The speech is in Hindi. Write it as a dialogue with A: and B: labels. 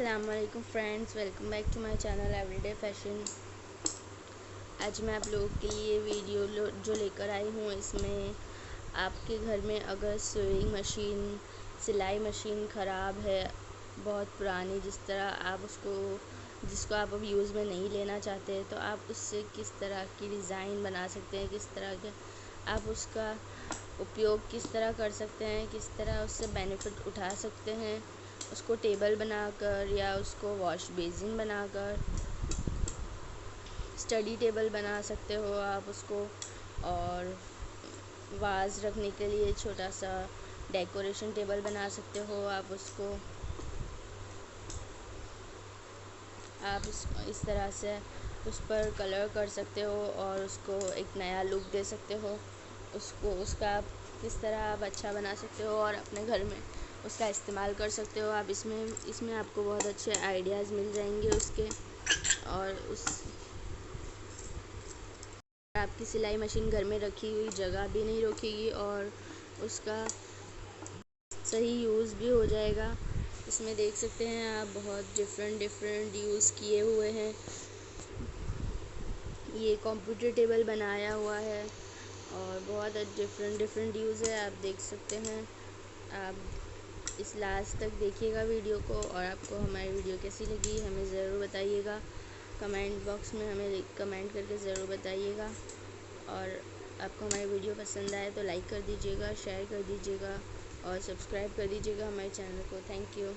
A: अस्सलामुअलैकुम friends, welcome back to my channel Everyday Fashion. आज मैं आप लोगों के लिए वीडियो जो लेकर आई हूँ, इसमें आपके घर में अगर सुइंग मशीन, सिलाई मशीन ख़राब है, बहुत पुरानी, जिसको आप अब यूज़ में नहीं लेना चाहते, तो आप उससे किस तरह की डिज़ाइन बना सकते हैं, किस तरह के आप उसका उपयोग किस तरह कर सकते हैं, किस तरह उससे बेनिफिट उठा सकते हैं। उसको टेबल बनाकर या उसको वॉश बेसिन बनाकर स्टडी टेबल बना सकते हो आप उसको, और वाज रखने के लिए छोटा सा डेकोरेशन टेबल बना सकते हो आप उसको। आप इस तरह से उस पर कलर कर सकते हो और उसको एक नया लुक दे सकते हो। उसका आप किस तरह आप अच्छा बना सकते हो और अपने घर में उसका इस्तेमाल कर सकते हो आप। इसमें आपको बहुत अच्छे आइडियाज़ मिल जाएंगे उसके, और आपकी सिलाई मशीन घर में रखी हुई जगह भी नहीं रोकेगी और उसका सही यूज़ भी हो जाएगा। इसमें देख सकते हैं आप बहुत डिफरेंट यूज़ किए हुए हैं। ये कंप्यूटर टेबल बनाया हुआ है और बहुत डिफरेंट यूज़ है, आप देख सकते हैं। आप इस लास्ट तक देखिएगा वीडियो को, और आपको हमारी वीडियो कैसी लगी हमें ज़रूर बताइएगा। कमेंट बॉक्स में हमें कमेंट करके ज़रूर बताइएगा, और आपको हमारी वीडियो पसंद आए तो लाइक कर दीजिएगा, शेयर कर दीजिएगा और सब्सक्राइब कर दीजिएगा हमारे चैनल को। Thank you.